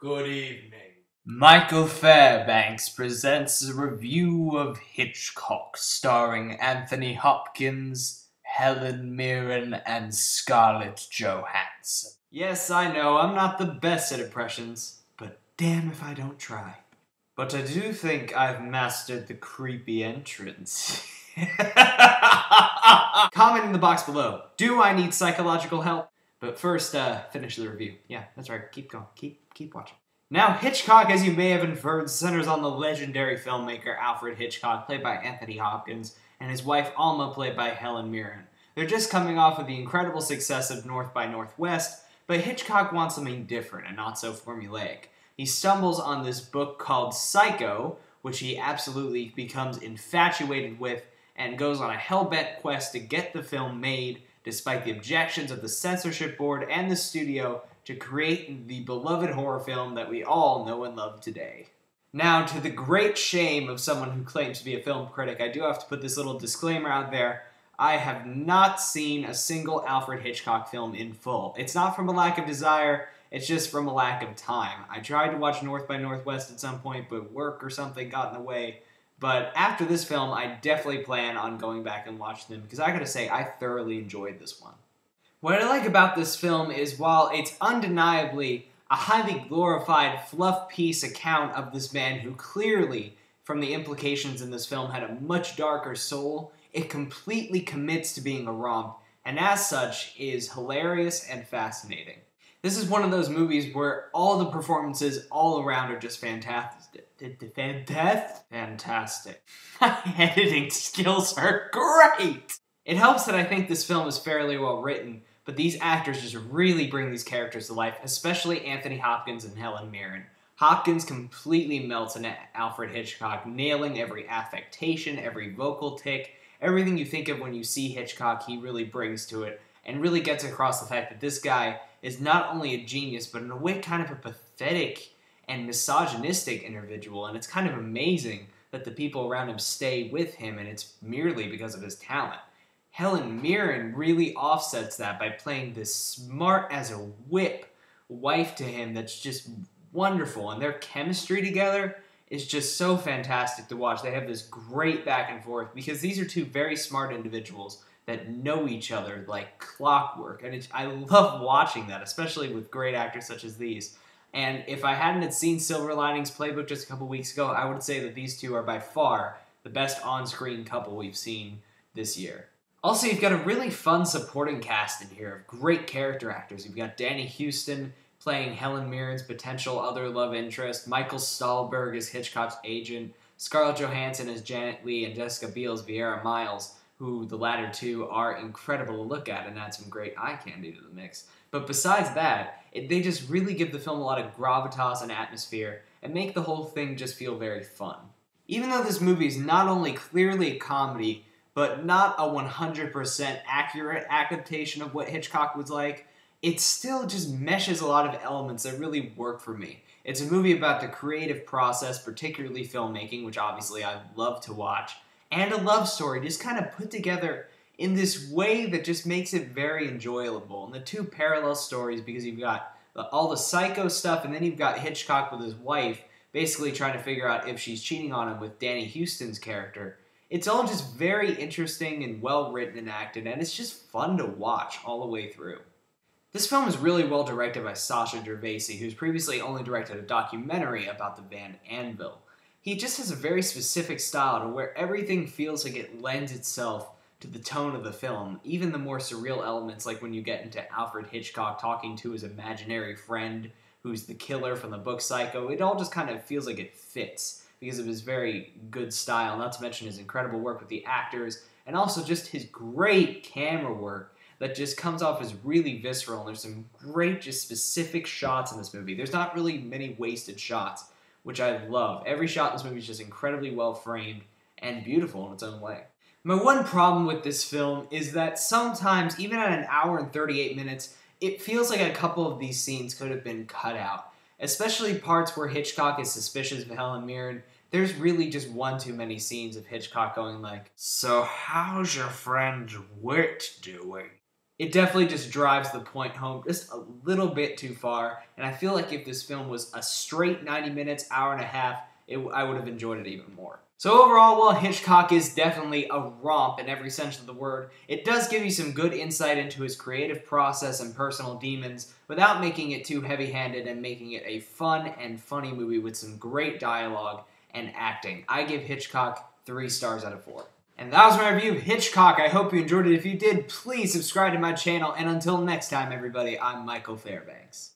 Good evening. Michael Fairbanks presents a review of Hitchcock, starring Anthony Hopkins, Helen Mirren, and Scarlett Johansson. Yes, I know, I'm not the best at impressions, but damn if I don't try. But I do think I've mastered the creepy entrance. Comment in the box below. Do I need psychological help? But first, finish the review. Yeah, that's right. Keep going. Keep watching. Now, Hitchcock, as you may have inferred, centers on the legendary filmmaker Alfred Hitchcock, played by Anthony Hopkins, and his wife Alma, played by Helen Mirren. They're just coming off of the incredible success of North by Northwest, but Hitchcock wants something different and not so formulaic. He stumbles on this book called Psycho, which he absolutely becomes infatuated with, and goes on a hell-bent quest to get the film made, despite the objections of the censorship board and the studio, to create the beloved horror film that we all know and love today. Now, to the great shame of someone who claims to be a film critic, I do have to put this little disclaimer out there. I have not seen a single Alfred Hitchcock film in full. It's not from a lack of desire, it's just from a lack of time. I tried to watch North by Northwest at some point, but work or something got in the way. But after this film, I definitely plan on going back and watching them, because I gotta say, I thoroughly enjoyed this one. What I like about this film is, while it's undeniably a highly glorified fluff piece account of this man who clearly, from the implications in this film, had a much darker soul, it completely commits to being a romp, and as such, is hilarious and fascinating. This is one of those movies where all the performances all around are just fantastic. Fantastic. My editing skills are great! It helps that I think this film is fairly well written, but these actors just really bring these characters to life, especially Anthony Hopkins and Helen Mirren. Hopkins completely melts into Alfred Hitchcock, nailing every affectation, every vocal tick, everything you think of when you see Hitchcock, he really brings to it, and really gets across the fact that this guy is not only a genius, but in a way kind of a pathetic and misogynistic individual, and it's kind of amazing that the people around him stay with him, and it's merely because of his talent. Helen Mirren really offsets that by playing this smart as a whip wife to him that's just wonderful, and their chemistry together is just so fantastic to watch. They have this great back and forth, because these are two very smart individuals that know each other like clockwork, and I love watching that, especially with great actors such as these. And if I hadn't seen Silver Linings Playbook just a couple weeks ago, I would say that these two are by far the best on-screen couple we've seen this year. Also, you've got a really fun supporting cast in here of great character actors. You've got Danny Huston playing Helen Mirren's potential other love interest, Michael Stahlberg as Hitchcock's agent, Scarlett Johansson as Janet Leigh, and Jessica Biel as Vieira Miles, who the latter two are incredible to look at and add some great eye candy to the mix. But besides that, they just really give the film a lot of gravitas and atmosphere and make the whole thing just feel very fun. Even though this movie is not only clearly a comedy, but not a 100% accurate adaptation of what Hitchcock was like, it still just meshes a lot of elements that really work for me. It's a movie about the creative process, particularly filmmaking, which obviously I love to watch, and a love story just kind of put together in this way that just makes it very enjoyable. And the two parallel stories, because you've got all the psycho stuff, and then you've got Hitchcock with his wife, basically trying to figure out if she's cheating on him with Danny Huston's character. It's all just very interesting and well written and acted, and it's just fun to watch all the way through. This film is really well directed by Sasha Gervasi, who's previously only directed a documentary about the band Anvil. He just has a very specific style to where everything feels like it lends itself to the tone of the film, even the more surreal elements, like when you get into Alfred Hitchcock talking to his imaginary friend who's the killer from the book Psycho. It all just kind of feels like it fits because of his very good style, not to mention his incredible work with the actors, and also just his great camera work that just comes off as really visceral, and there's some great, just specific shots in this movie. There's not really many wasted shots, which I love. Every shot in this movie is just incredibly well framed and beautiful in its own way. My one problem with this film is that sometimes, even at an hour and 38 minutes, it feels like a couple of these scenes could have been cut out. Especially parts where Hitchcock is suspicious of Helen Mirren. There's really just one too many scenes of Hitchcock going like, "So how's your friend Whit doing?" It definitely just drives the point home just a little bit too far, and I feel like if this film was a straight 90 minutes, hour and a half, I would have enjoyed it even more. So overall, while Hitchcock is definitely a romp in every sense of the word, it does give you some good insight into his creative process and personal demons without making it too heavy-handed and making it a fun and funny movie with some great dialogue and acting. I give Hitchcock 3 stars out of 4. And that was my review of Hitchcock. I hope you enjoyed it. If you did, please subscribe to my channel. And until next time, everybody, I'm Michael Fairbanks.